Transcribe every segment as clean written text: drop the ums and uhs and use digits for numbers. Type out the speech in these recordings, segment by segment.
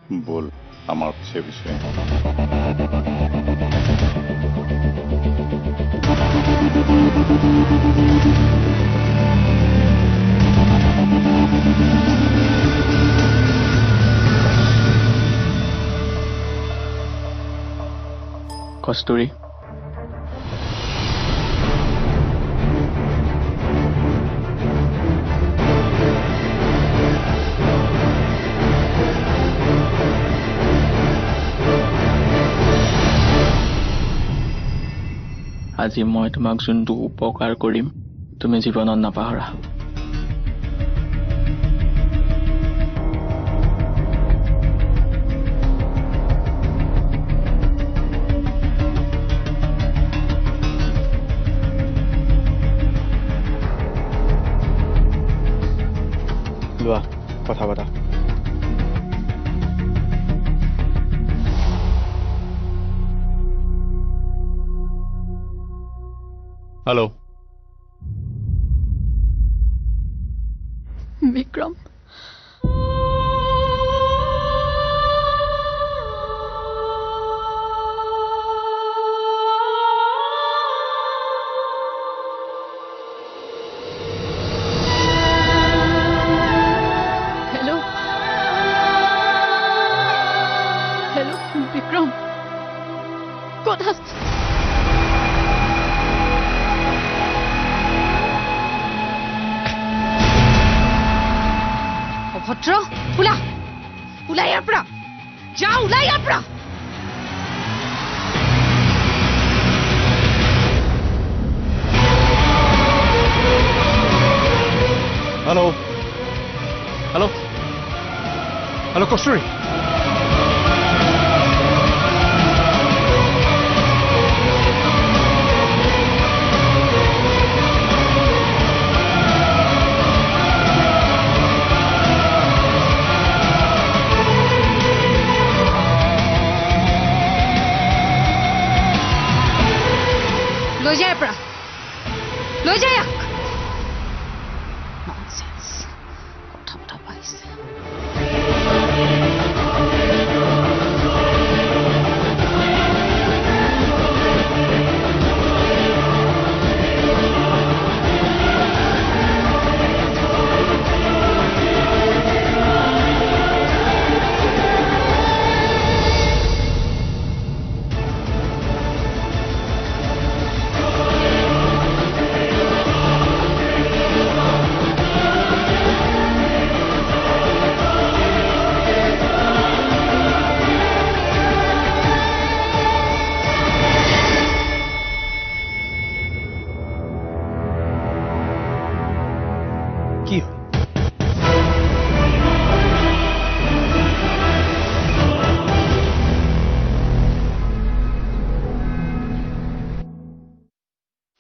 বল আমাৰ সে বিষয়ে কস্তুৰী আজি মই তোমাক যোনটো উপকাৰ কৰিম তুমি জীৱনত নাপাহৰা লোৱা কথা পাতা hello' Vikram hello' hello' Vikram ক'ত আছ ভদ্ৰ ওলাই ইয়াৰ পৰা যা ওলাই ইয়াৰ পৰা হেল্ল' হেল্ল' হেল্ল' কস্তুৰী লৈ যায় পৰা লৈ যায় ননসেন্স কথা পাইছে কি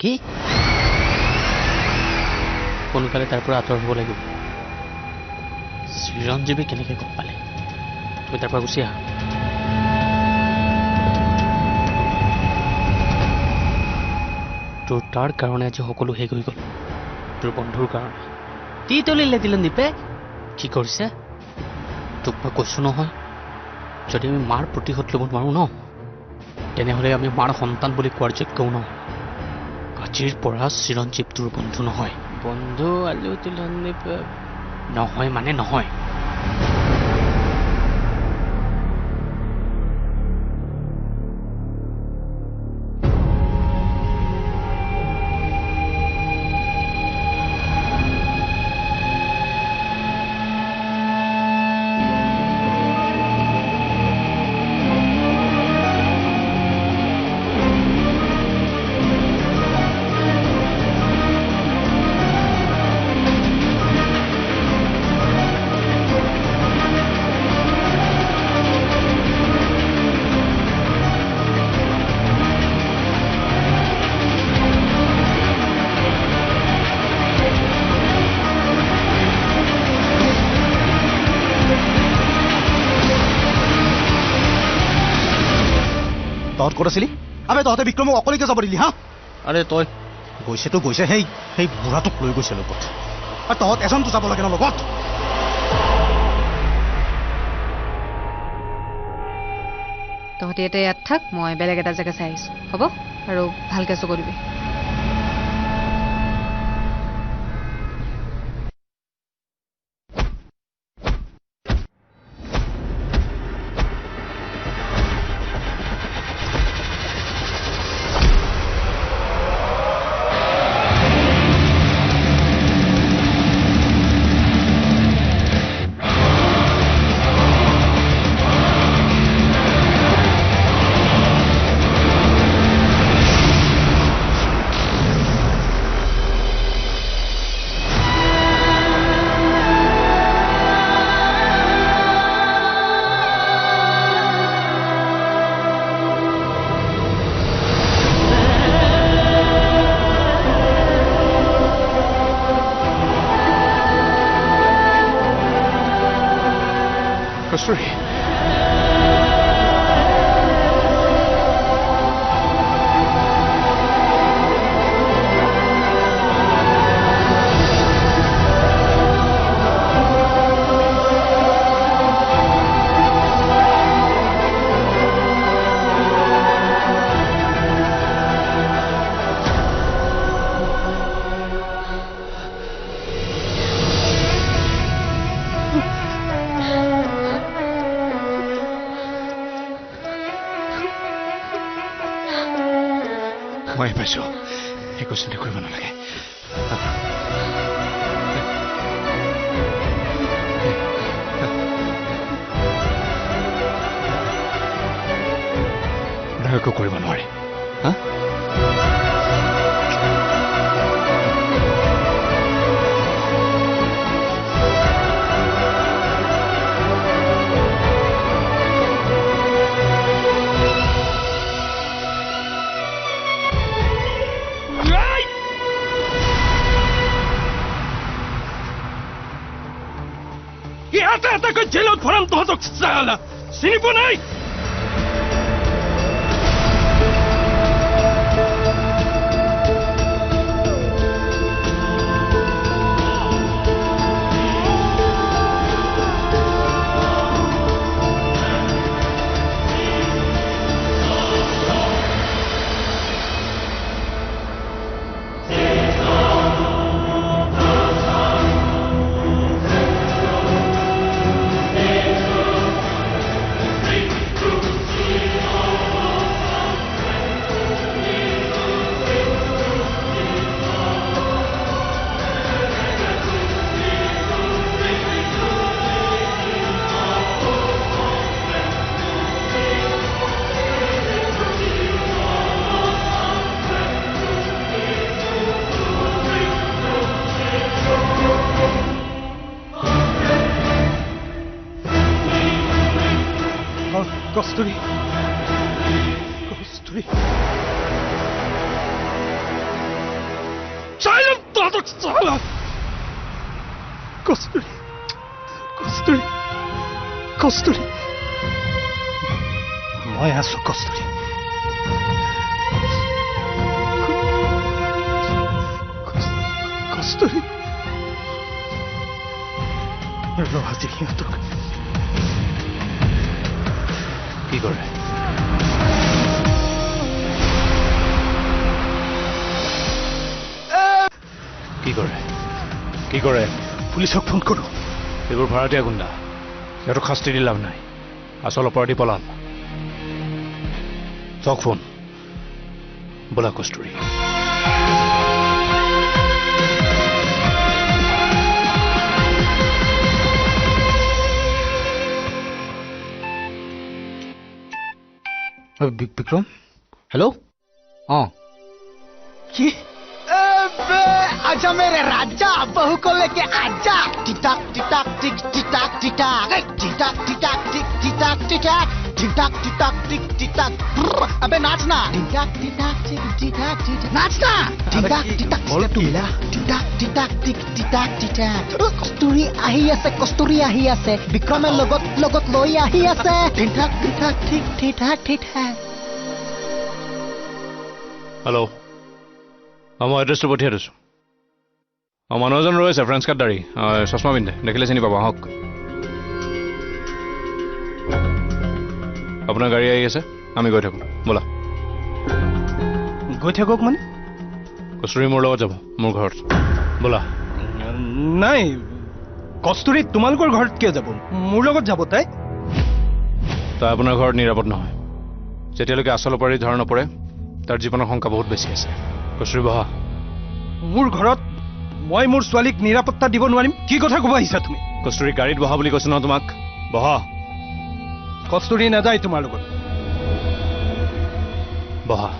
কি সোনকালে তাৰ পৰা আঁতৰ হ'ব লাগিব চিৰঞ্জীৱী কেনেকৈ গম পালে তুমি তাৰ পৰা গুচি আহা তোৰ তাৰ কাৰণে আজি সকলো শেষ হৈ গ'ল তোৰ বন্ধুৰ কাৰণে তি তলিলে দিলে দীপে কি কৰিছে তোক মই কৈছোঁ নহয় যদি আমি মাৰ প্ৰতিশোধ ল'ব নোৱাৰোঁ ন তেনেহ'লে আমি মাৰ সন্তান বুলি কোৱাৰ যোগ্যও নহয় আজিৰ পৰা চিৰঞ্জীৱ তোৰ বন্ধু নহয় বন্ধু আলু তিলনি নহয় মানে নহয় তহঁত ক'ত আছিলি আবে তহঁতে বিক্ৰমক অকলেকে যাব দিলি হা আৰে তই গৈছেতো গৈছে সেই বুঢ়াটোক লৈ গৈছে লগত আৰু তহঁত এজনতো যাব লাগে ন লগত তহঁতি এতিয়া ইয়াত থাক মই বেলেগ এটা জেগা চাই আহিছোঁ হ'ব আৰু ভালকৈ চকু দিবি কস্তুৰী মই পাইছোঁ একো চিন্তা কৰিব নালাগে একো কৰিব নোৱাৰে হা এটা জেলত ভৰাম তহঁতক চালা চিনি পোৱা নাই কস্তুৰী কস্তুৰী চাইলম তহঁতক চালা কস্তুৰী কস্তুৰী কস্তুৰী মই আছো কস্তুৰী কস্তুৰী আজি সিহঁতক কি কৰে কি কৰে কি কৰে পুলিচক ফোন কৰো এইবোৰ ভাড়াতীয়া গুণ্ডা সিহঁতক শাস্তি দি লাভ নাই আচল অপৰাধী পলাল চক ফোন বোলা কস্তুৰী বিক্ৰম হেল্ল' অঁ কি आजा मेरे राजा बहू को लेके आजा टिटाक टिटाक टिक टिटाक टिटाक टिटाक टिटाक टिक टिटाक टिटाक टिटाक टिटाक टिक टिटाक अबे नाचना टिटाक टिटाक टिक टिटाक टिटाक नाचना टिटाक टिटाक बोलतुला टिटाक टिटाक टिक टिटाक टिटाक কস্তুৰী আহি আছে বিক্ৰমে লগত লৈ আহি আছে টিটাক টিটাক টিক টিটাক টিটাক হেল্ল' মই এড্ৰেছটো পঠিয়াই দিছোঁ মানুহ এজন ৰৈ আছে ফ্ৰেঞ্চ কাট দাড়ি চশমা পিন্ধে দেখিলে চিনি পাব আহক আপোনাৰ গাড়ী আহি আছে আমি গৈ থাকোঁ ব'লা গৈ থাকক মানে কস্তুৰী মোৰ লগত যাব মোৰ ঘৰত ব'লা নাই কস্তুৰী তোমালোকৰ ঘৰত কিয় যাব মোৰ লগত যাব তাই তাই আপোনাৰ ঘৰত নিৰাপদ নহয় যেতিয়ালৈকে আচল অপৰাধী ধৰা নপৰে তাৰ জীৱনৰ শংকা বহুত বেছি আছে কস্তুৰী বহা মোৰ ঘৰত মই মোৰ ছোৱালীক নিৰাপত্তা দিব নোৱাৰিম কি কথা ক'ব আহিছা তুমি কস্তুৰী গাড়ীত বহা বুলি কৈছো ন তোমাক বহা কস্তুৰী নাযায় তোমাৰ লগত বহা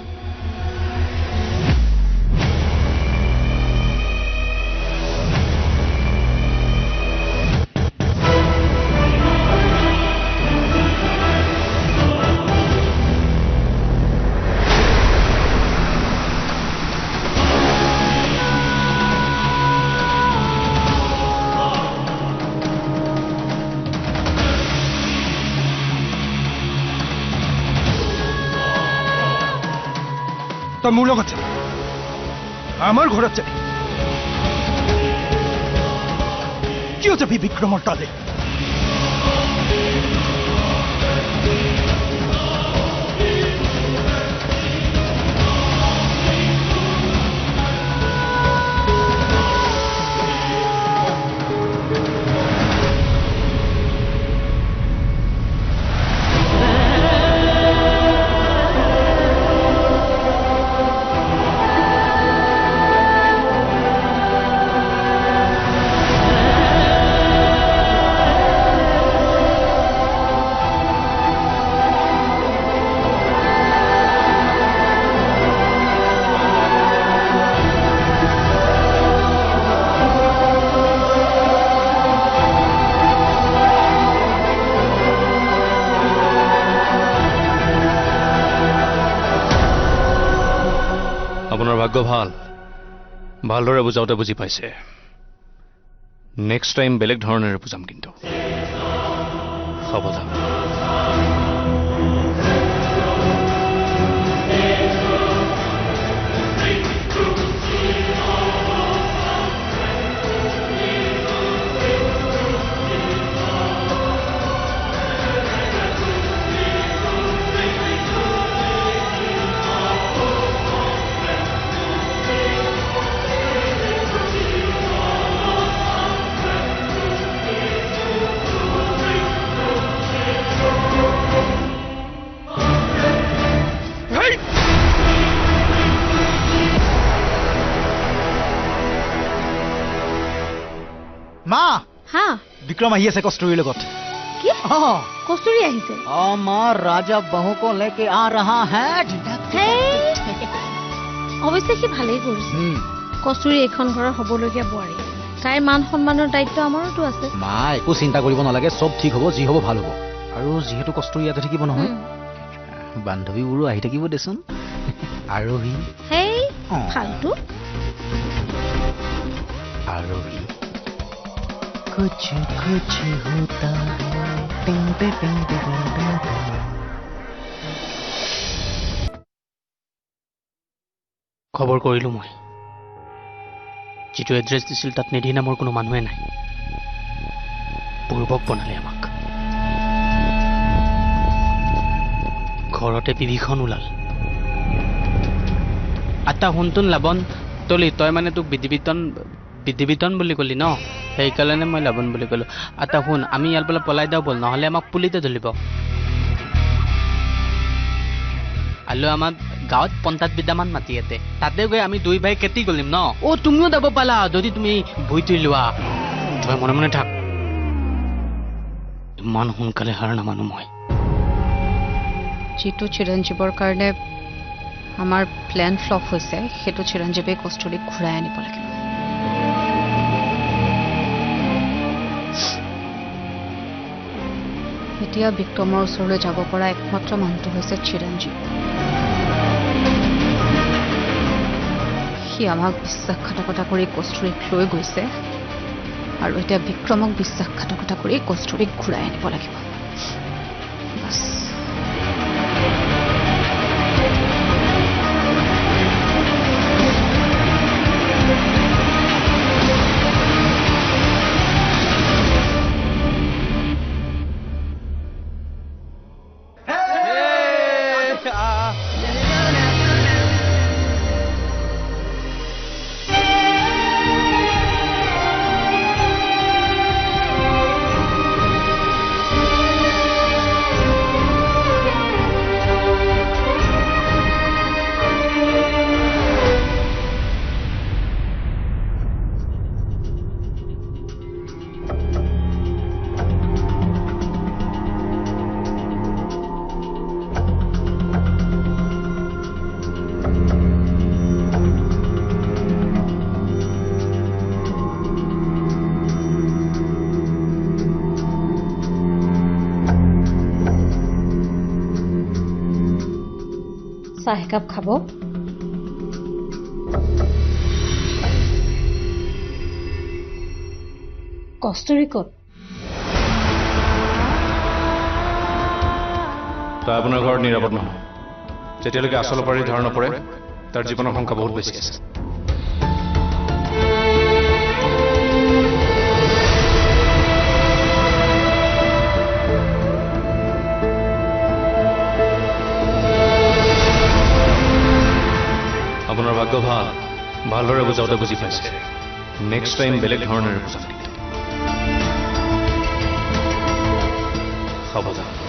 তই মোৰ লগত যাবি আমাৰ ঘৰত যাবি কিয় যাবি বিক্ৰমৰ তালে আপোনাৰ ভাগ্য ভাল ভালদৰে বুজাওঁতে বুজি পাইছে নেক্সট টাইম বেলেগ ধৰণেৰে বুজাম কিন্তু সাৱধান মা হা বিক্ৰম আহি আছে কস্তুৰীৰ লগত কি কস্তুৰী আহিছে মা ৰাজা বহু কো লেকে আ ৰহা হে অৱশ্যে সি ভালেই কৰিছে কস্তুৰী এইখন ঘৰৰ হ'বলগীয়া বোৱাৰী তাইৰ মান সন্মানৰ দায়িত্ব আমাৰোতো আছে মা একো চিন্তা কৰিব নালাগে চব ঠিক হ'ব যি হ'ব ভাল হ'ব আৰু যিহেতু কস্তুৰী ইয়াতে থাকিব নহয় বান্ধৱীবোৰো আহি থাকিব দেচোন আৰোহী হেই ফালতু आरोही कुछ कुछ होता है टिंग टिंग टिंग टिंग टिंग খবৰ কৰিলোঁ মই যিটো এড্ৰেছ দিছিল তাত নিধি নামৰ কোনো মানুহে নাই পূৰ্বক বনালে আমাক ঘৰতে বিভীষণ ওলাল আটা শুনটোন লাবন তলি তই মানে তোক বিধিবিতন বুলি ক'লি ন সেইকাৰণে মই লাবন বুলি ক'লোঁ আটা শুন আমি ইয়াৰ পৰা পলাই যাওঁ বল নহ'লে আমাক পুলিতে ধৰিব আৰু আমাক গাঁৱত পঞ্চায়ত বিদ্যামান মাতি ইয়াতে তাতে গৈ আমি দুই ভাই কেতি গলিম ন তুমিও যাব পালা যদি তুমি ভুইটো লোৱা তই মনে মনে থাক ইমান সোনকালে হাৰ নামানো মই যিটো চিৰঞ্জীৱৰ কাৰণে আমাৰ প্লেন ফ্লপ হৈছে সেইটো চিৰঞ্জীৱে কস্তুৰীক ঘূৰাই আনিব লাগিব এতিয়া বিক্ৰমৰ ওচৰলৈ যাব পৰা একমাত্ৰ মানুহটো হৈছে চিৰঞ্জীৱ সি আমাক বিশ্বাসঘাতকতা কৰি কস্তুৰীক লৈ গৈছে আৰু এতিয়া বিক্ৰমক বিশ্বাসঘাতকতা কৰি কস্তুৰীক ঘূৰাই আনিব লাগিব বাছ চাহ একাপ খাব কষ্টৰি ক'ত তাই আপোনাৰ ঘৰত নিৰাপদ নহয় যেতিয়ালৈকে আচল অপৰাধী ধৰা নপৰে তাৰ জীৱনৰ সংখ্যা বহুত বেছি আছে আপোনাৰ ভাগ্য ভাল ভালদৰে বুজাওঁতে বুজি পাইছে নেক্সট টাইম বেলেগ ধৰণেৰে বুজাম কিন্তু সাৱধান